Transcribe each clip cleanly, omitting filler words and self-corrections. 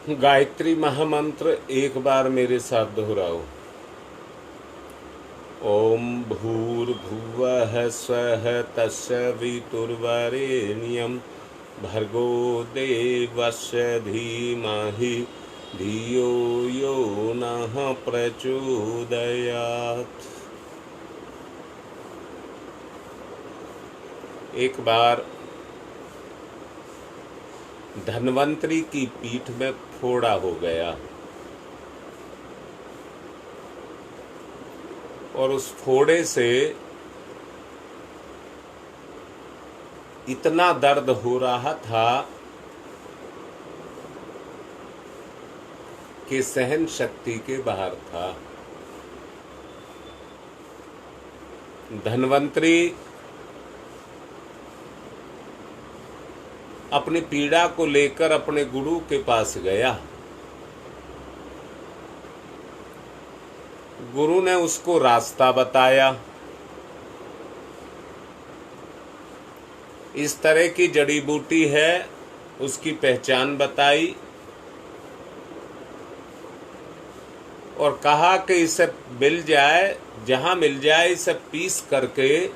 गायत्री महामंत्र एक बार मेरे साथ दोहराओ। ओम भूर्भुवः स्वः तत्सवितुर्वरेण्यं भर्गो देवस्य धीमहि धियो यो नः प्रचोदयात्। एक बार धन्वंतरी की पीठ में फोड़ा हो गया और उस फोड़े से इतना दर्द हो रहा था कि सहन शक्ति के बाहर था। धन्वंतरी अपनी पीड़ा को लेकर अपने गुरु के पास गया। गुरु ने उसको रास्ता बताया। इस तरह की जड़ी बूटी है, उसकी पहचान बताई और कहा कि इसे मिल जाए, जहां मिल जाए इसे पीस करके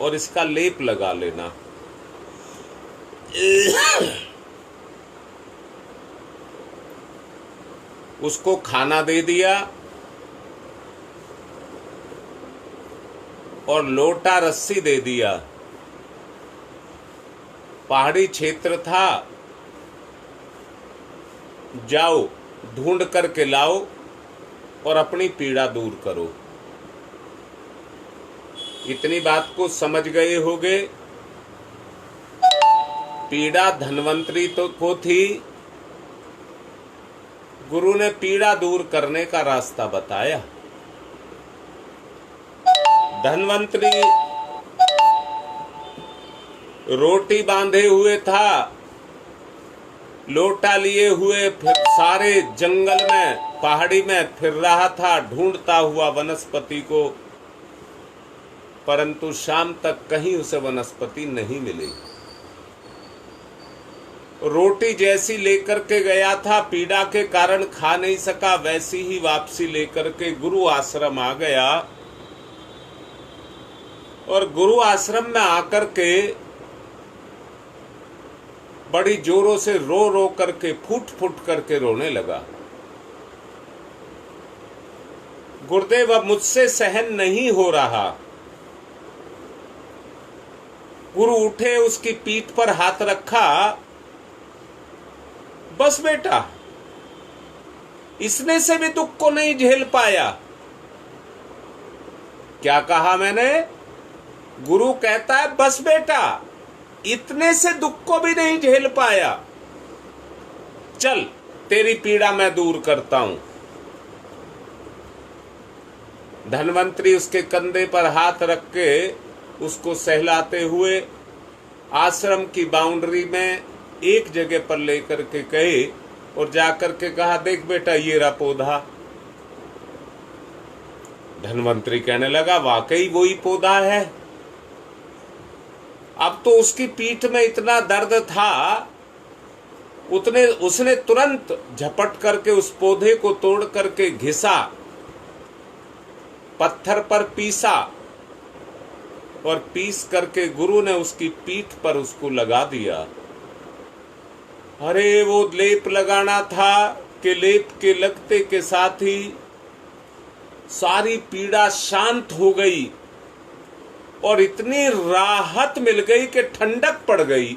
और इसका लेप लगा लेना। उसको खाना दे दिया और लोटा रस्सी दे दिया। पहाड़ी क्षेत्र था, जाओ ढूंढ करके लाओ और अपनी पीड़ा दूर करो। इतनी बात को समझ गए होगे। पीड़ा धन्वंतरी तो को थी, गुरु ने पीड़ा दूर करने का रास्ता बताया। धन्वंतरी रोटी बांधे हुए था, लोटा लिए हुए फिर सारे जंगल में पहाड़ी में फिर रहा था, ढूंढता हुआ वनस्पति को, परंतु शाम तक कहीं उसे वनस्पति नहीं मिली। रोटी जैसी लेकर के गया था, पीड़ा के कारण खा नहीं सका, वैसी ही वापसी लेकर के गुरु आश्रम आ गया और गुरु आश्रम में आकर के बड़ी जोरों से रो रो करके फूट फूट करके रोने लगा। गुरुदेव, अब मुझसे सहन नहीं हो रहा। गुरु उठे, उसकी पीठ पर हाथ रखा। बस बेटा, इसने से भी दुख को नहीं झेल पाया। क्या कहा मैंने? गुरु कहता है बस बेटा, इतने से दुख को भी नहीं झेल पाया, चल तेरी पीड़ा मैं दूर करता हूं। धन्वंतरी उसके कंधे पर हाथ रख के उसको सहलाते हुए आश्रम की बाउंड्री में एक जगह पर लेकर के गए और जाकर के कहा, देख बेटा ये रहा पौधा। धन्वंतरी कहने लगा, वाकई वही पौधा है। अब तो उसकी पीठ में इतना दर्द था, उसने तुरंत झपट करके उस पौधे को तोड़ करके घिसा, पत्थर पर पीसा और पीस करके गुरु ने उसकी पीठ पर उसको लगा दिया। अरे वो लेप लगाना था कि लेप के लगते के साथ ही सारी पीड़ा शांत हो गई और इतनी राहत मिल गई कि ठंडक पड़ गई।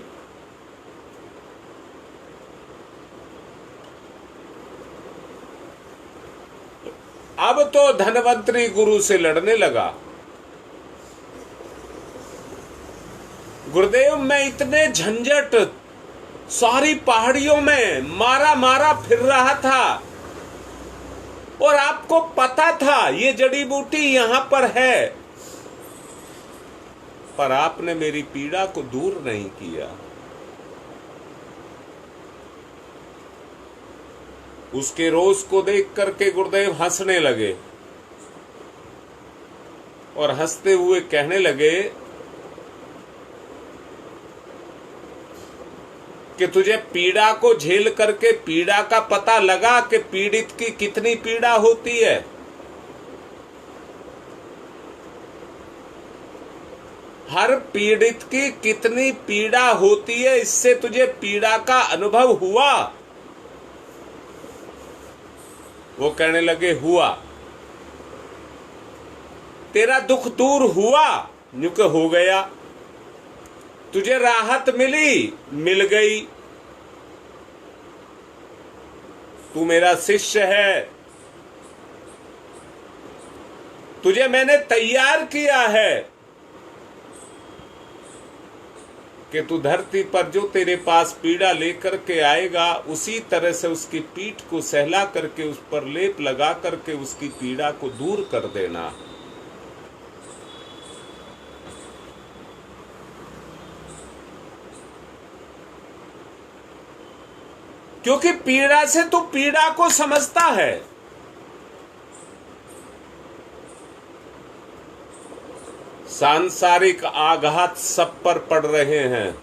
अब तो धन्वंतरी गुरु से लड़ने लगा। गुरुदेव, मैं इतने झंझट सारी पहाड़ियों में मारा मारा फिर रहा था और आपको पता था ये जड़ी बूटी यहां पर है, पर आपने मेरी पीड़ा को दूर नहीं किया। उसके रोष को देख करके गुरुदेव हंसने लगे और हंसते हुए कहने लगे, कि तुझे पीड़ा को झेल करके पीड़ा का पता लगा कि पीड़ित की कितनी पीड़ा होती है। हर पीड़ित की कितनी पीड़ा होती है, इससे तुझे पीड़ा का अनुभव हुआ? वो कहने लगे हुआ। तेरा दुख दूर हुआ? न्यूक हो गया। तुझे राहत मिली? मिल गई। तू मेरा शिष्य है, तुझे मैंने तैयार किया है कि तू धरती पर जो तेरे पास पीड़ा लेकर के आएगा, उसी तरह से उसकी पीठ को सहला करके उस पर लेप लगा करके उसकी पीड़ा को दूर कर देना। क्योंकि पीड़ा से तू पीड़ा को समझता है। सांसारिक आघात सब पर पड़ रहे हैं।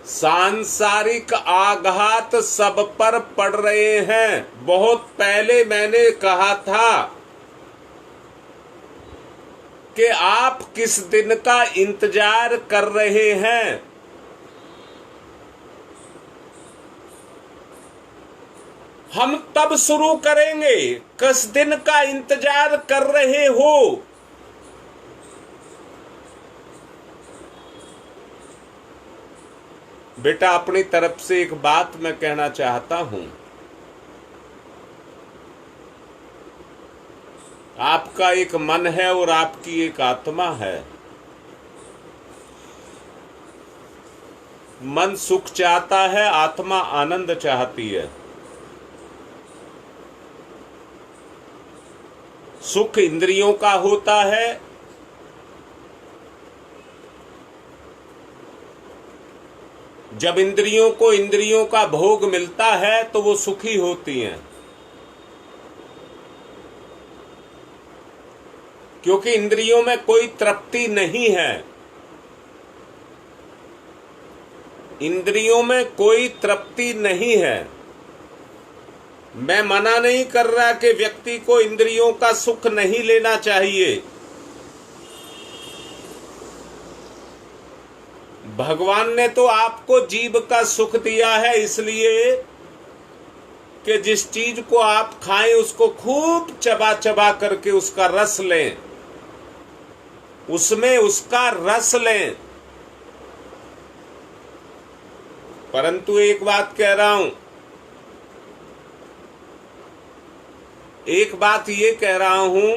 सांसारिक आघात सब पर पड़ रहे हैं। बहुत पहले मैंने कहा था कि आप किस दिन का इंतजार कर रहे हैं। हम तब शुरू करेंगे। किस दिन का इंतजार कर रहे हो? बेटा, अपनी तरफ से एक बात मैं कहना चाहता हूं। आपका एक मन है और आपकी एक आत्मा है। मन सुख चाहता है, आत्मा आनंद चाहती है। सुख इंद्रियों का होता है, जब इंद्रियों को इंद्रियों का भोग मिलता है तो वो सुखी होती हैं, क्योंकि इंद्रियों में कोई तृप्ति नहीं है। इंद्रियों में कोई तृप्ति नहीं है। मैं मना नहीं कर रहा कि व्यक्ति को इंद्रियों का सुख नहीं लेना चाहिए। भगवान ने तो आपको जीभ का सुख दिया है, इसलिए कि जिस चीज को आप खाएं उसको खूब चबा चबा करके उसका रस लें, उसमें उसका रस लें। परंतु एक बात कह रहा हूं, एक बात ये कह रहा हूं,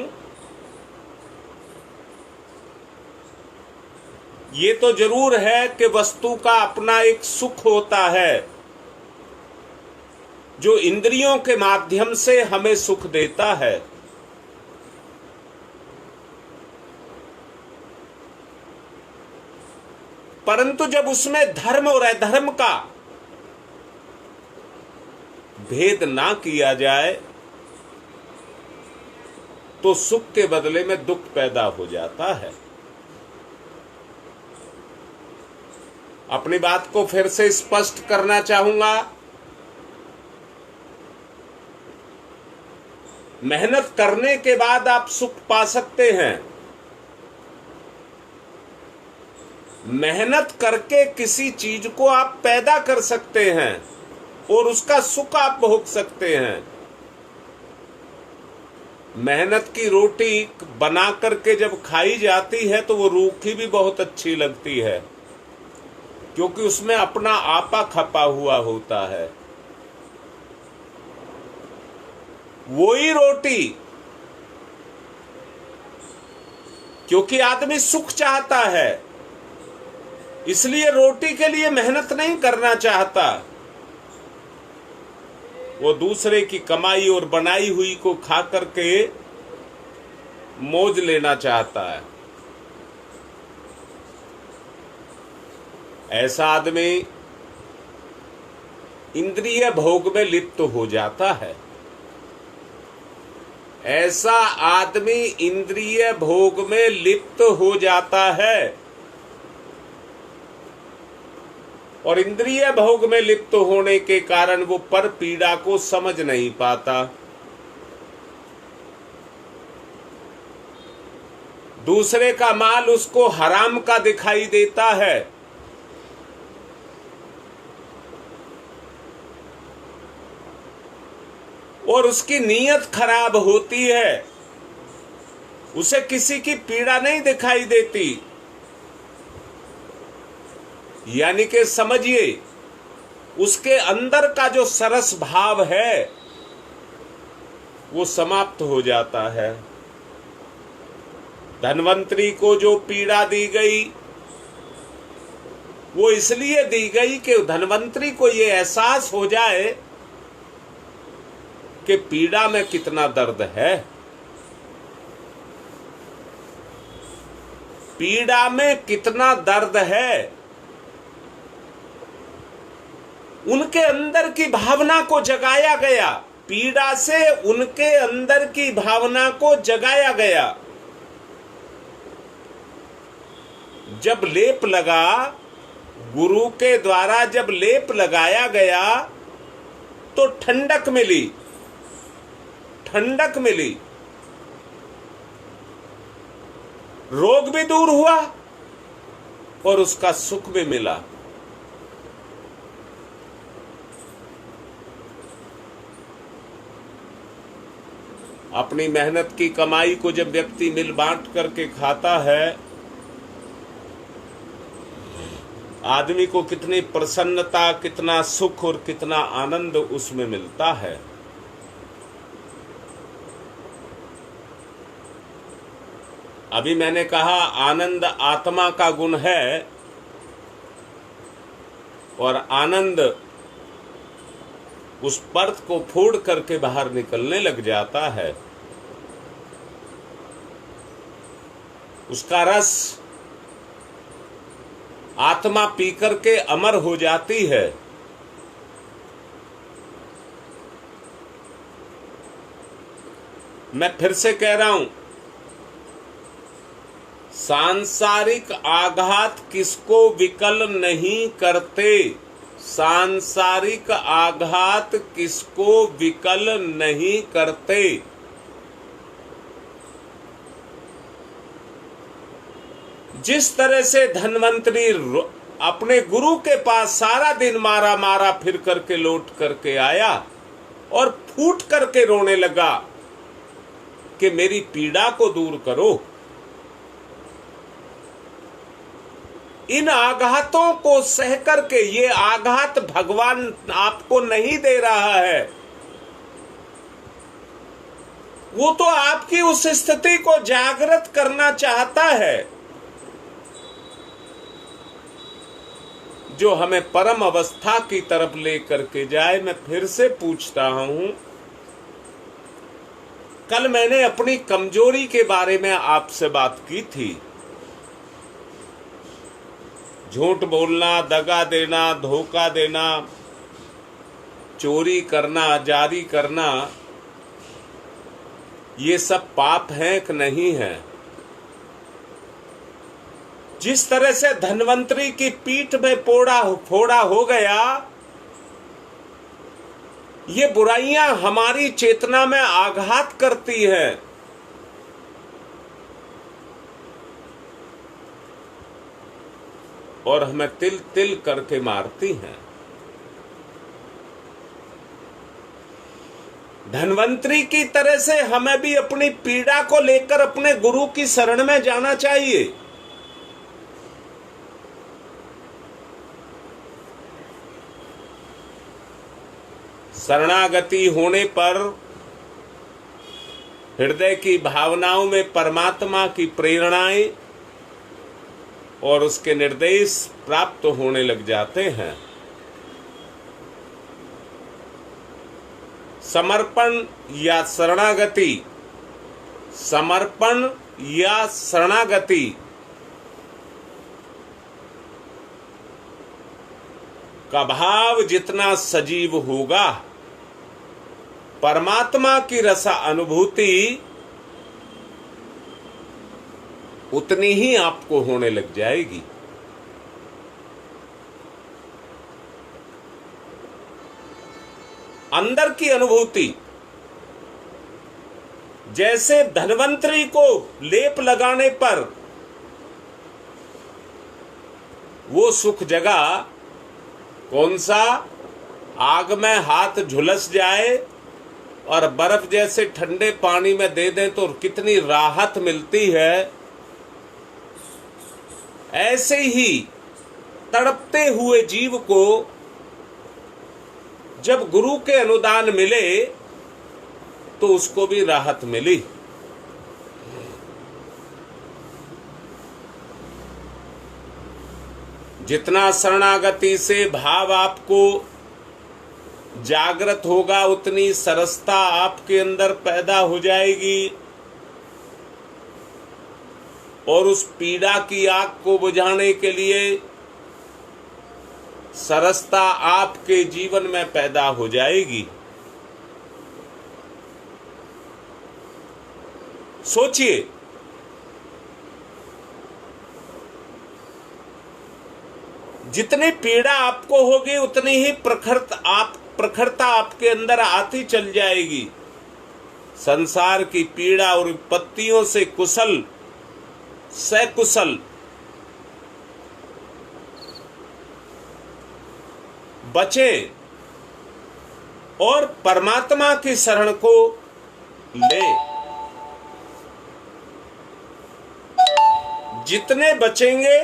ये तो जरूर है कि वस्तु का अपना एक सुख होता है जो इंद्रियों के माध्यम से हमें सुख देता है। परंतु जब उसमें धर्म और अधर्म का भेद ना किया जाए तो सुख के बदले में दुख पैदा हो जाता है। अपनी बात को फिर से स्पष्ट करना चाहूंगा। मेहनत करने के बाद आप सुख पा सकते हैं। मेहनत करके किसी चीज को आप पैदा कर सकते हैं और उसका सुख आप भोग सकते हैं। मेहनत की रोटी बना करके जब खाई जाती है तो वो रूखी भी बहुत अच्छी लगती है, क्योंकि उसमें अपना आपा खपा हुआ होता है। वही रोटी, क्योंकि आदमी सुख चाहता है इसलिए रोटी के लिए मेहनत नहीं करना चाहता। वो दूसरे की कमाई और बनाई हुई को खा करके मौज लेना चाहता है। ऐसा आदमी इंद्रिय भोग में लिप्त हो जाता है। ऐसा आदमी इंद्रिय भोग में लिप्त हो जाता है। और इंद्रिय भोग में लिप्त होने के कारण वो पर पीड़ा को समझ नहीं पाता। दूसरे का माल उसको हराम का दिखाई देता है। और उसकी नीयत खराब होती है, उसे किसी की पीड़ा नहीं दिखाई देती। यानी कि समझिए, उसके अंदर का जो सरस भाव है वो समाप्त हो जाता है। धन्वंतरी को जो पीड़ा दी गई वो इसलिए दी गई कि धन्वंतरी को ये एहसास हो जाए कि पीड़ा में कितना दर्द है, पीड़ा में कितना दर्द है। उनके अंदर की भावना को जगाया गया, पीड़ा से उनके अंदर की भावना को जगाया गया। जब लेप लगा, गुरु के द्वारा जब लेप लगाया गया तो ठंडक मिली, ठंडक मिली, रोग भी दूर हुआ और उसका सुख भी मिला। अपनी मेहनत की कमाई को जब व्यक्ति मिल बांट करके खाता है, आदमी को कितनी प्रसन्नता, कितना सुख और कितना आनंद उसमें मिलता है। अभी मैंने कहा आनंद आत्मा का गुण है और आनंद उस पर्त को फोड़ करके बाहर निकलने लग जाता है। उसका रस आत्मा पी करके अमर हो जाती है। मैं फिर से कह रहा हूं, सांसारिक आघात किसको विकल नहीं करते, सांसारिक आघात किसको विकल नहीं करते। जिस तरह से धन्वंतरी अपने गुरु के पास सारा दिन मारा मारा फिर करके लौट करके आया और फूट करके रोने लगा कि मेरी पीड़ा को दूर करो। इन आघातों को सह करके, ये आघात भगवान आपको नहीं दे रहा है, वो तो आपकी उस स्थिति को जागृत करना चाहता है जो हमें परम अवस्था की तरफ लेकर के जाए। मैं फिर से पूछ रहा हूं, कल मैंने अपनी कमजोरी के बारे में आपसे बात की थी। झूठ बोलना, दगा देना, धोखा देना, चोरी करना, जारी करना, ये सब पाप हैं कि नहीं है? जिस तरह से धन्वंतरी की पीठ में फोड़ा हो गया, ये बुराइयां हमारी चेतना में आघात करती हैं। और हमें तिल तिल करके मारती हैं। धन्वंतरी की तरह से हमें भी अपनी पीड़ा को लेकर अपने गुरु की शरण में जाना चाहिए। शरणागति होने पर हृदय की भावनाओं में परमात्मा की प्रेरणाएं और उसके निर्देश प्राप्त होने लग जाते हैं। समर्पण या शरणागति, समर्पण या शरणागति का भाव जितना सजीव होगा, परमात्मा की रसा अनुभूति उतनी ही आपको होने लग जाएगी। अंदर की अनुभूति, जैसे धन्वंतरी को लेप लगाने पर वो सुख जगा, कौन सा, आग में हाथ झुलस जाए और बर्फ जैसे ठंडे पानी में दे दें तो कितनी राहत मिलती है, ऐसे ही तड़पते हुए जीव को जब गुरु के अनुदान मिले तो उसको भी राहत मिली। जितना शरणागति से भाव आपको जागृत होगा उतनी सरसता आपके अंदर पैदा हो जाएगी और उस पीड़ा की आग को बुझाने के लिए सरसता आपके जीवन में पैदा हो जाएगी। सोचिए, जितनी पीड़ा आपको होगी उतनी ही प्रखरता आपके अंदर आती चल जाएगी। संसार की पीड़ा और विपत्तियों से कुशल सकुशल बचे और परमात्मा की शरण को ले। जितने बचेंगे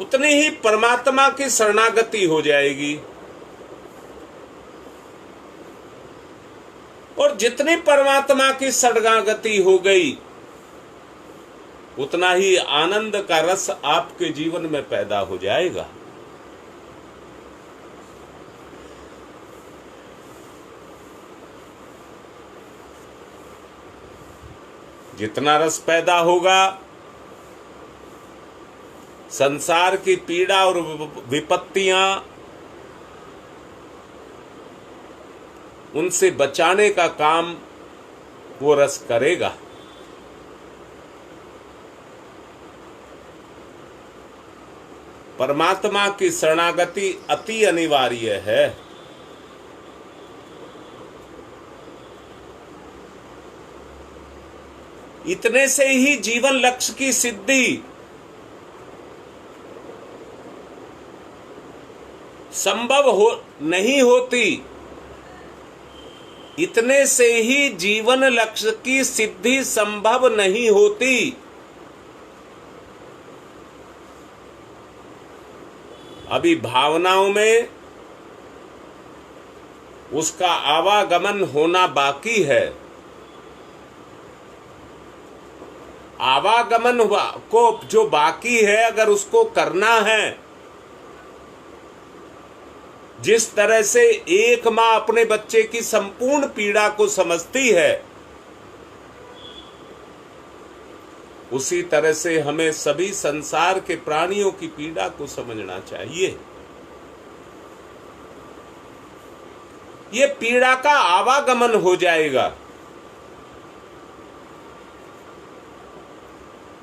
उतनी ही परमात्मा की शरणागति हो जाएगी और जितनी परमात्मा की शरणागति हो गई उतना ही आनंद का रस आपके जीवन में पैदा हो जाएगा। जितना रस पैदा होगा, संसार की पीड़ा और विपत्तियां उनसे बचाने का काम वो रस करेगा। परमात्मा की शरणागति अति अनिवार्य है। इतने से ही जीवन लक्ष्य की सिद्धि संभव नहीं होती। इतने से ही जीवन लक्ष्य की सिद्धि संभव नहीं होती। अभी भावनाओं में उसका आवागमन होना बाकी है। आवागमन को जो बाकी है, अगर उसको करना है, जिस तरह से एक मां अपने बच्चे की संपूर्ण पीड़ा को समझती है, उसी तरह से हमें सभी संसार के प्राणियों की पीड़ा को समझना चाहिए। ये पीड़ा का आवागमन हो जाएगा।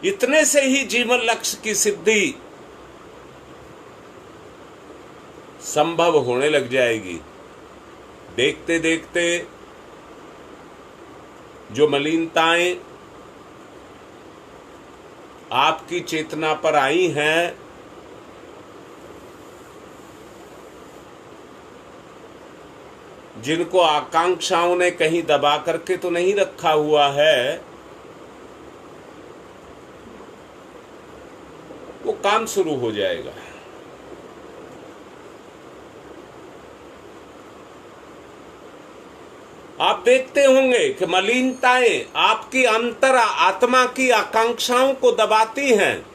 इतने से ही जीवन लक्ष्य की सिद्धि संभव होने लग जाएगी। देखते देखते जो मलिनताएं आपकी चेतना पर आई हैं, जिनको आकांक्षाओं ने कहीं दबा करके तो नहीं रखा हुआ है, वो काम शुरू हो जाएगा। आप देखते होंगे कि मलिनताएं आपकी अंतर आत्मा की आकांक्षाओं को दबाती हैं।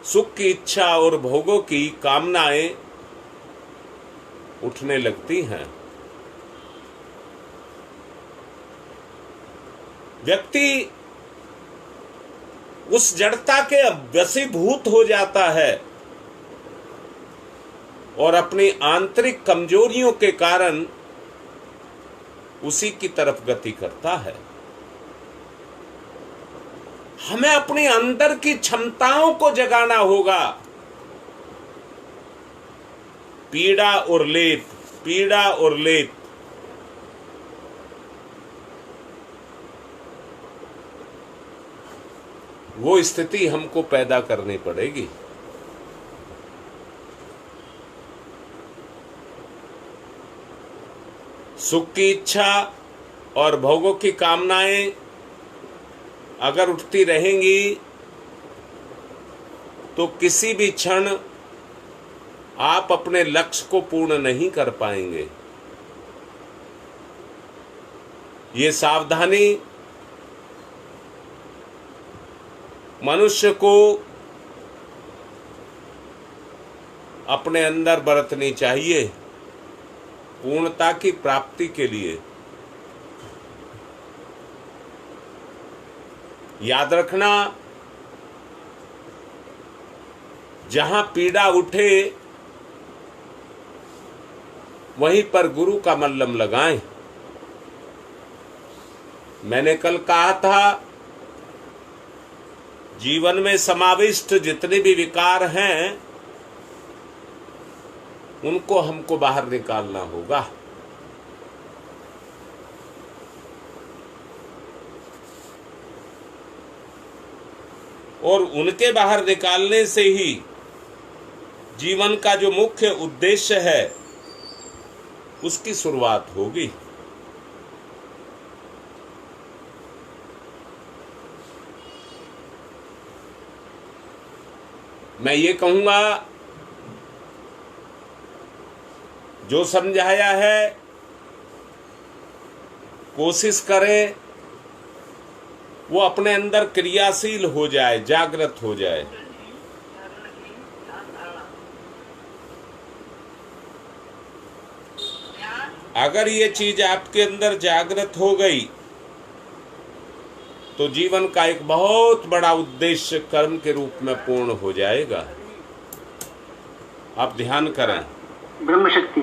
सुख की इच्छा और भोगों की कामनाएं उठने लगती हैं। व्यक्ति उस जड़ता के वशीभूत हो जाता है और अपनी आंतरिक कमजोरियों के कारण उसी की तरफ गति करता है। हमें अपने अंदर की क्षमताओं को जगाना होगा। पीड़ा और लेप, पीड़ा और लेप। वो स्थिति हमको पैदा करनी पड़ेगी। सुख की इच्छा और भोगों की कामनाएं अगर उठती रहेंगी तो किसी भी क्षण आप अपने लक्ष्य को पूर्ण नहीं कर पाएंगे। ये सावधानी मनुष्य को अपने अंदर बरतनी चाहिए पूर्णता की प्राप्ति के लिए। याद रखना, जहां पीड़ा उठे वहीं पर गुरु का मल्लम लगाएं। मैंने कल कहा था, जीवन में समाविष्ट जितने भी विकार हैं उनको हमको बाहर निकालना होगा। और उनके बाहर निकालने से ही जीवन का जो मुख्य उद्देश्य है उसकी शुरुआत होगी। मैं ये कहूंगा, जो समझाया है कोशिश करें वो अपने अंदर क्रियाशील हो जाए, जागृत हो जाए। अगर ये चीज आपके अंदर जागृत हो गई तो जीवन का एक बहुत बड़ा उद्देश्य कर्म के रूप में पूर्ण हो जाएगा। आप ध्यान करें। ब्रह्म शक्ति।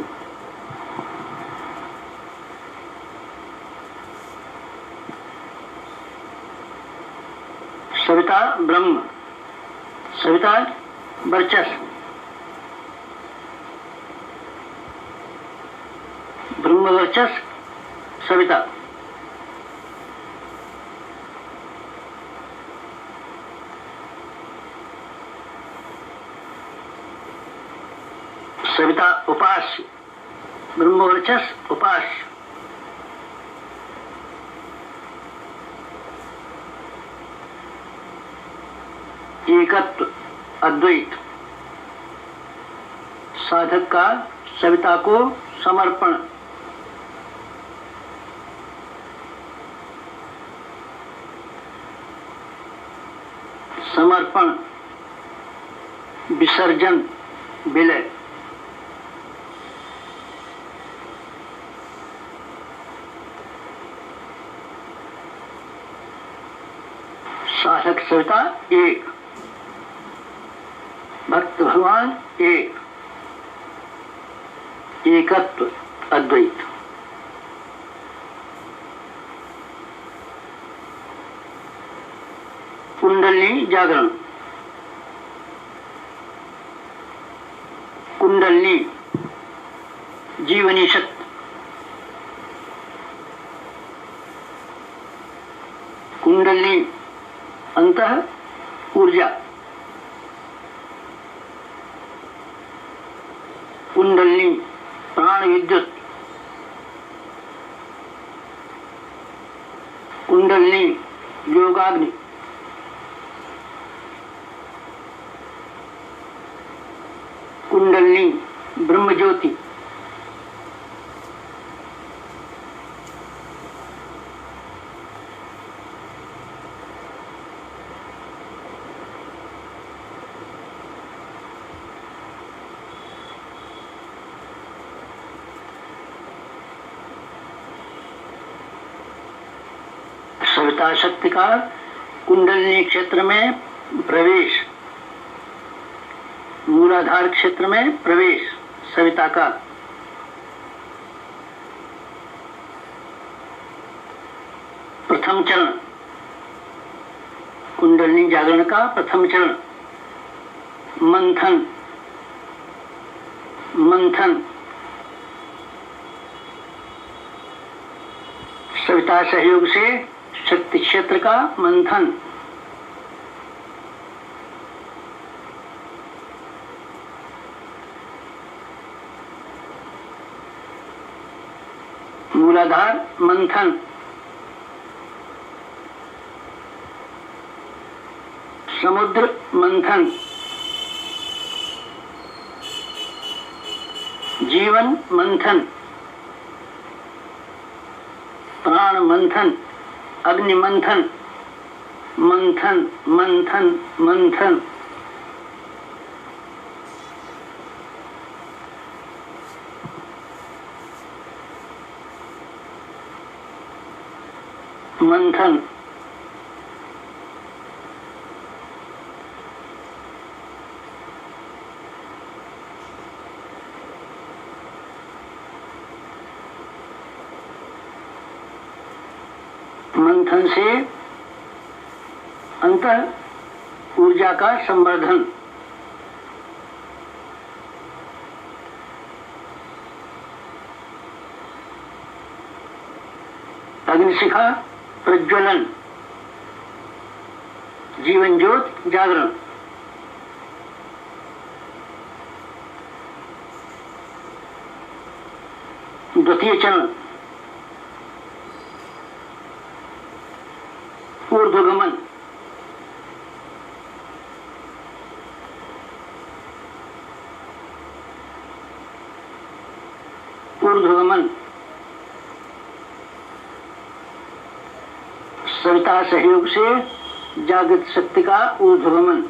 सविता ब्रह्म, सविता वर्चस्व, ब्रह्म वर्चस्व, सविता। सविता उपास्य, ब्रह्म वर्चस्व उपास्य। एकत्व अद्वैत, साधक का सविता को समर्पण। समर्पण, विसर्जन, विलय। साधक सविता एक, भक्त भगवान एक, एकत्व अद्वैत। कुंडलिनी जागरण। कुंडलिनी जीवनी शक्ति। कुंडलिनी अंतः ऊर्जा। कुंडलिनी प्राण विद्युत। कुंडलिनी योगाग्नि। कुंडलिनी ब्रह्म ज्योति। सविता शक्ति का कुंडलिनी क्षेत्र में प्रवेश, मूलाधार क्षेत्र में प्रवेश सविता का। प्रथम चरण कुंडलिनी जागरण का प्रथम चरण मंथन, मंथन। सविता सहयोग से शक्ति क्षेत्र का मंथन। मूलाधार मंथन। समुद्र मंथन। जीवन मंथन। प्राण मंथन। अग्नि मंथन। मंथन मंथन मंथन। मंथन। मंथन से अंतः ऊर्जा का संवर्धन। अग्निशिखा प्रज्वलन। जीवन ज्योत जागरण। द्वितीय चरण ऊर्ध्वगमन। ऊर्ध्वगमन। सविता सहयोग से जागृत शक्ति का ऊर्ध्वगमन।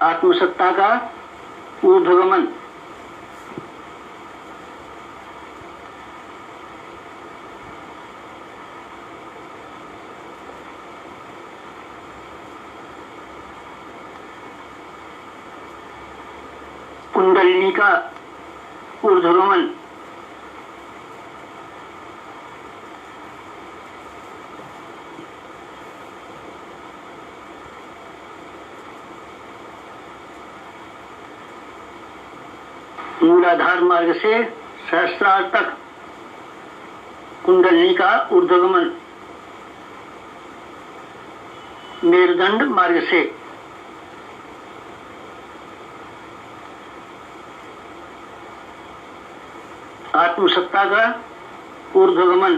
आत्मसत्ता का ऊर्ध्वगमन। कुंडलिनी का ऊर्ध्वगमन। मूलाधार मार्ग से सहस्त्रार तक कुंडलिनी का ऊर्ध्वगमन। मेरुदंड मार्ग से आत्मसत्ता का ऊर्ध्वगमन।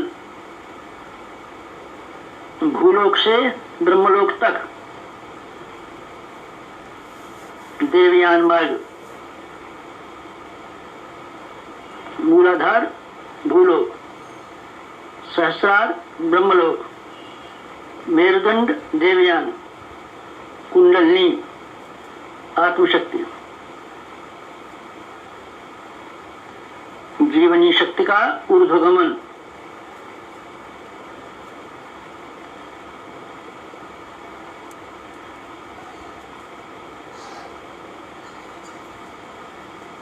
भूलोक से ब्रह्मलोक तक देवयान मार्ग। मूलाधार भूलोक, सहस्रार ब्रह्मलोक, मेरुदंड देवयान, कुंडलिनी आत्मशक्ति। जीवनी शक्ति का ऊर्ध्वगमन।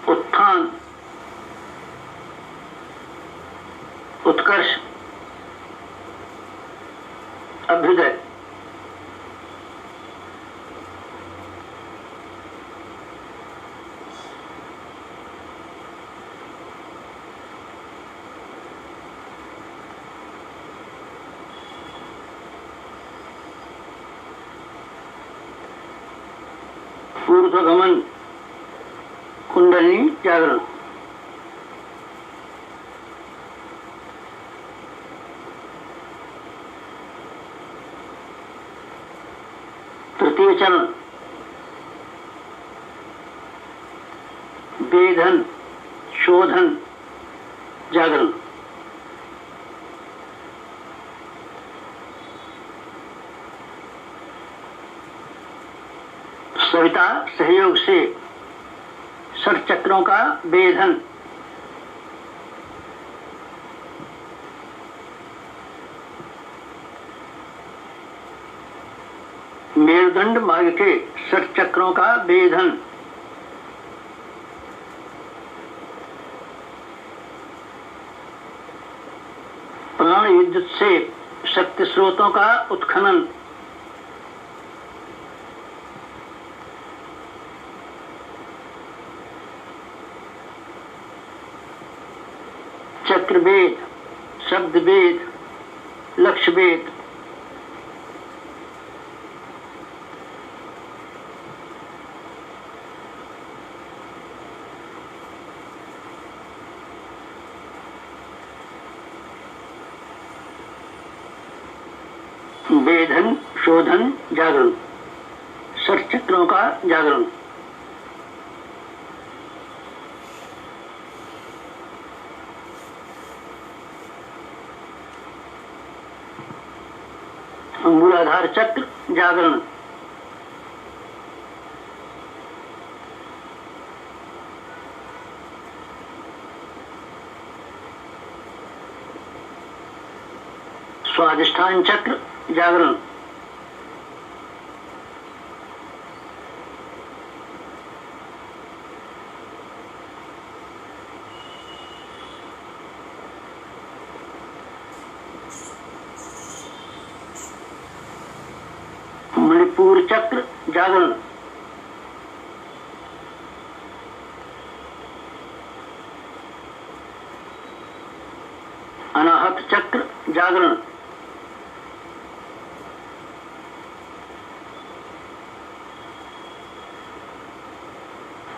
उत्थान, उत्कर्ष, अभ्युदय। ऊर्ध्वगमन, कुंडलिनी जागरण। तृतीय चरण वेधन, शोधन, जागरण। सविता सहयोग से षट चक्रों का वेधन। मेरुदंड मार्ग के षट चक्रों का वेधन। प्राण विद्युत से शक्ति स्रोतों का उत्खनन। चक्र भेद, शब्द भेद, लक्ष्य भेद। वेधन, शोधन, जागरण, षटचक्रों का जागरण। मूलाधार चक्र जागरण, स्वाधिष्ठान चक्र जागरण, मणिपुर चक्र जागरण, अनाहत चक्र जागरण,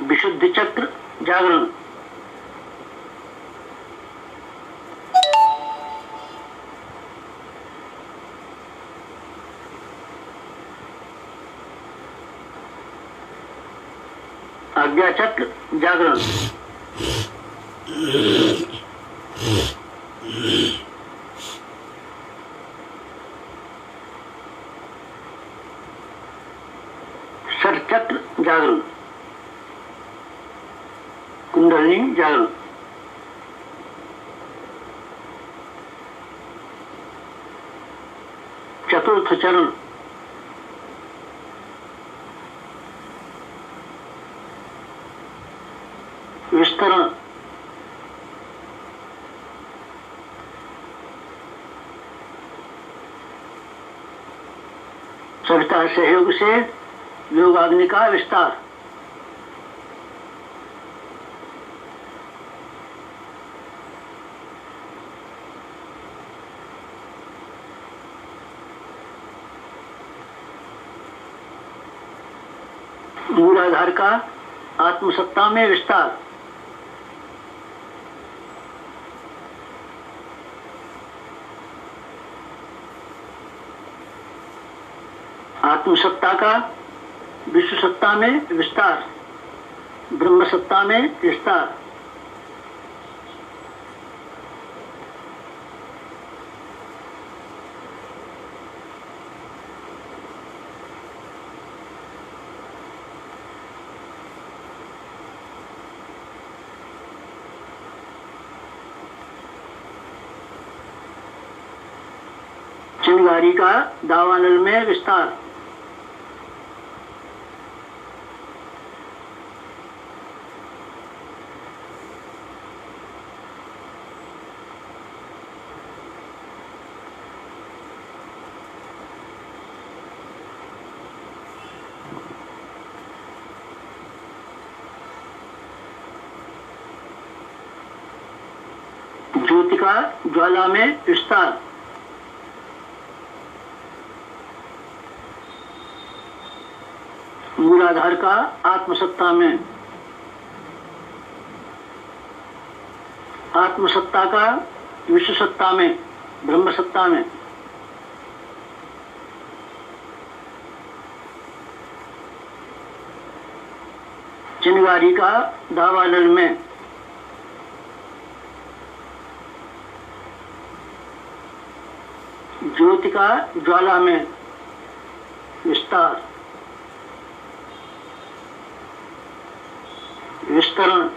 विशुद्ध चक्र जागरण, आज्ञा चक्र जागरण, षटचक्र जागरण, कुंडलिनी जागरण, चतुर्थ चरण, विस्तरण, सविता सहयोग से योगाग्नि का विस्तार, मूलाधार का आत्मसत्ता में विस्तार, आत्मसत्ता का विश्व सत्ता में विस्तार, ब्रह्म सत्ता में विस्तार, चिंगारी का दावानल में विस्तार, ज्योति का ज्वाला में विस्तार, मूलाधार का आत्मसत्ता में, आत्मसत्ता का विश्व सत्ता में, ब्रह्म सत्ता में, चिंगारी का दावानल में, ज्योति का ज्वाला में विस्तार, विस्तरण,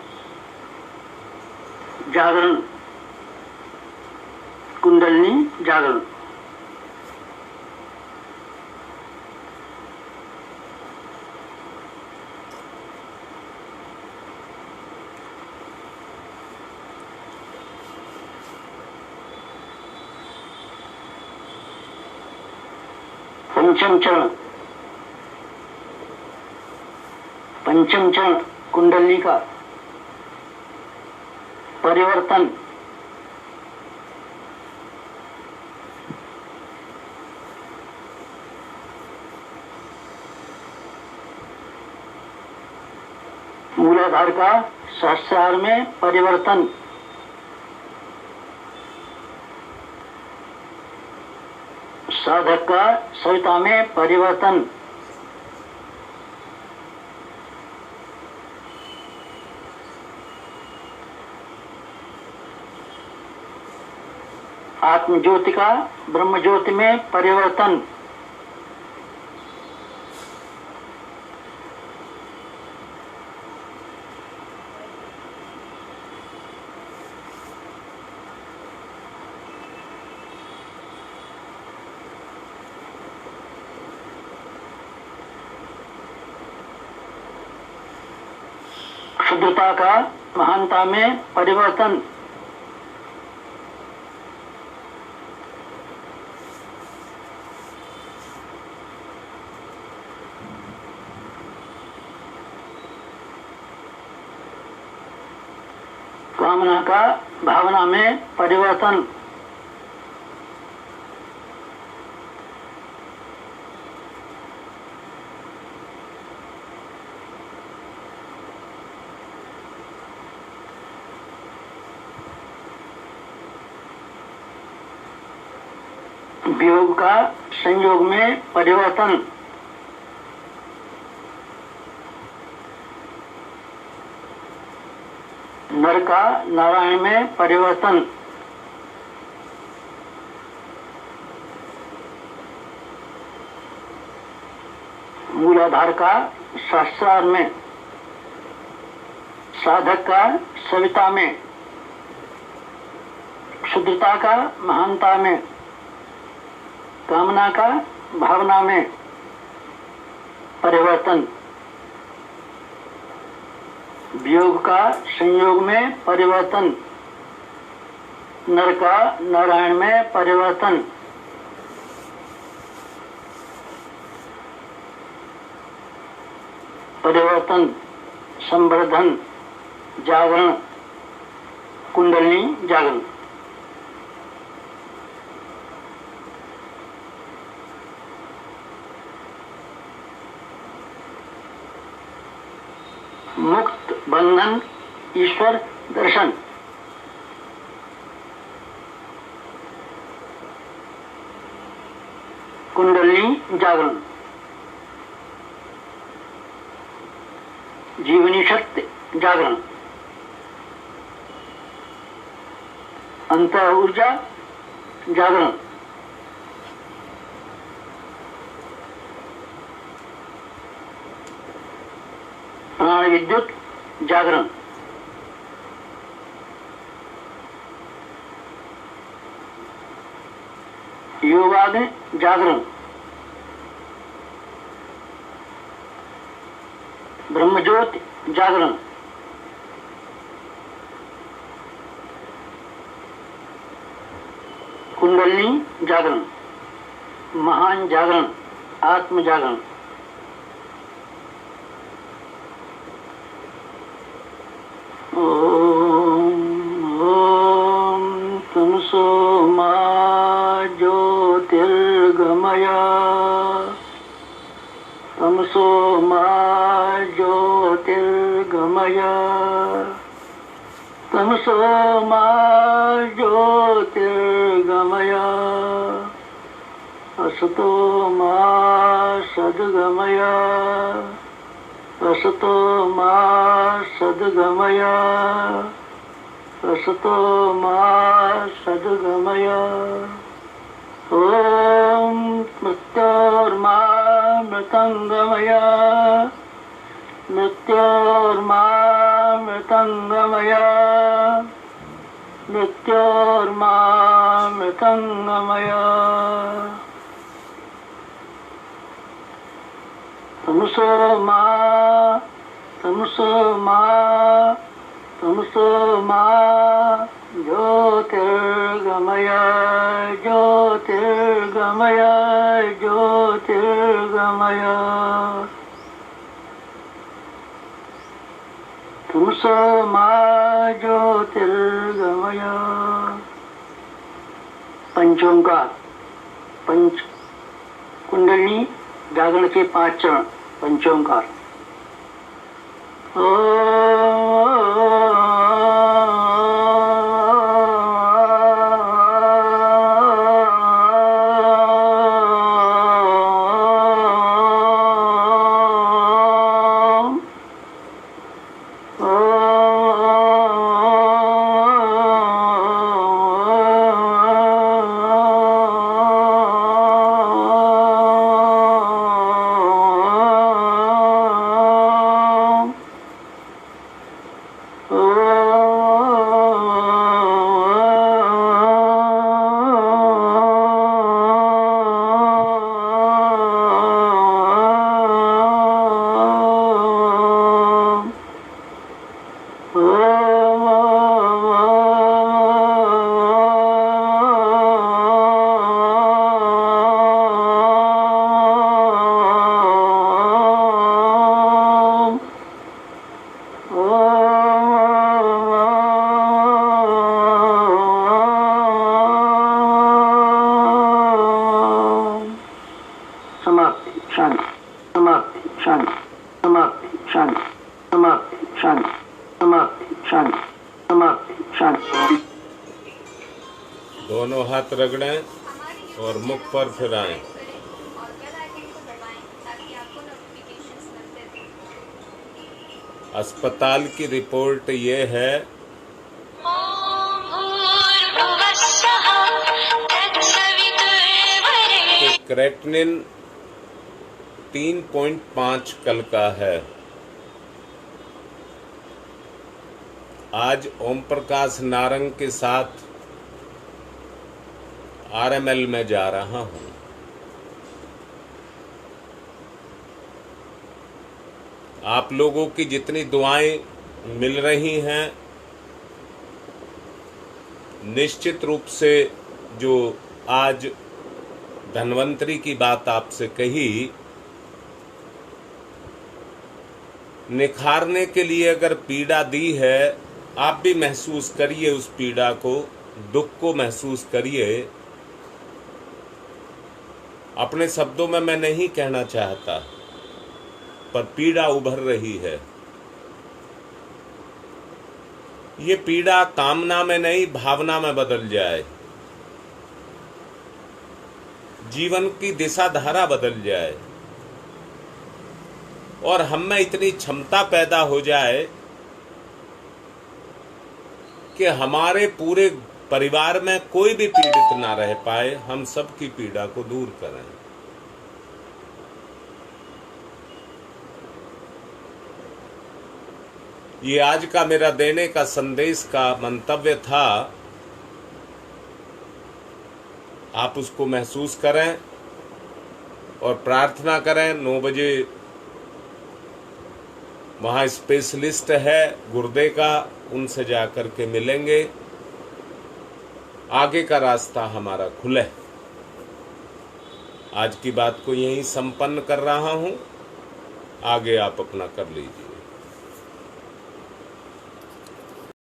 जागरण, कुंडलिनी जागरण। पंचम चरण, पंचम चरण कुंडली का परिवर्तन, मूलाधार का सहस्रार में परिवर्तन, साधक का सविता में परिवर्तन, आत्म ज्योति का ब्रह्म ज्योति में परिवर्तन, शुद्धता का महानता में परिवर्तन, कामना का भावना में परिवर्तन, वियोग का संयोग में परिवर्तन, नर का नारायण में परिवर्तन, मूलाधार का सहस्रार में, साधक का सविता में, शुद्धता का महानता में, कामना का भावना में परिवर्तन, वियोग का संयोग में परिवर्तन, नर का नारायण में परिवर्तन, परिवर्तन, संवर्धन, जागरण, कुंडलिनी जागरण। मुक्त बंधन ईश्वर दर्शन, कुंडलिनी जागरण, जीवनी शक्ति जागरण, अंतर ऊर्जा जागरण, प्राण विद्युत जागरण, योगाग्नि जागरण, ब्रह्मज्योति जागरण, कुंडलिनी जागरण, महान जागरण, आत्म जागरण। तमसो मा ज्योतिर्गमय, तमसो मा ज्योतिर्गमय, तमसो मा ज्योतिर्गमय, असतो मा सद्गमय, असतो मा सद्गमय, असतो मा सद्गमय। ओम मृत्योर्मा मृतंगमय, मृत्योर्मा मृतंगमय, मृत्योर्मा मृतंगमय। तमसो मा, तमसो मा, तमसो मा ज्योतिर्गमय, ज्योतिर्गमय, ज्योतिर्गमय। तमसो मा ज्योतिर्गमय। पंचोंकार, पंच कुंडलिनी जागरण के 5 चरण। पंचोंकार दोनों हाथ रगड़ें और मुख पर फिराएं। अस्पताल की रिपोर्ट ये है कि क्रेटिनिन 3.5 कल का है। आज ओम प्रकाश नारंग के साथ RML में जा रहा हूं। आप लोगों की जितनी दुआएं मिल रही हैं, निश्चित रूप से जो आज धन्वंतरी की बात आपसे कही, निखारने के लिए अगर पीड़ा दी है, आप भी महसूस करिए उस पीड़ा को, दुख को महसूस करिए। अपने शब्दों में मैं नहीं कहना चाहता, पर पीड़ा उभर रही है। ये पीड़ा कामना में नहीं, भावना में बदल जाए, जीवन की दिशा धारा बदल जाए और हम में इतनी क्षमता पैदा हो जाए कि हमारे पूरे परिवार में कोई भी पीड़ित ना रह पाए, हम सबकी पीड़ा को दूर करें। ये आज का मेरा देने का संदेश का मंतव्य था। आप उसको महसूस करें और प्रार्थना करें। 9 बजे वहाँ स्पेशलिस्ट है गुर्दे का, उनसे जाकर के मिलेंगे। आगे का रास्ता हमारा खुले। आज की बात को यहीं संपन्न कर रहा हूँ, आगे आप अपना कर लीजिए।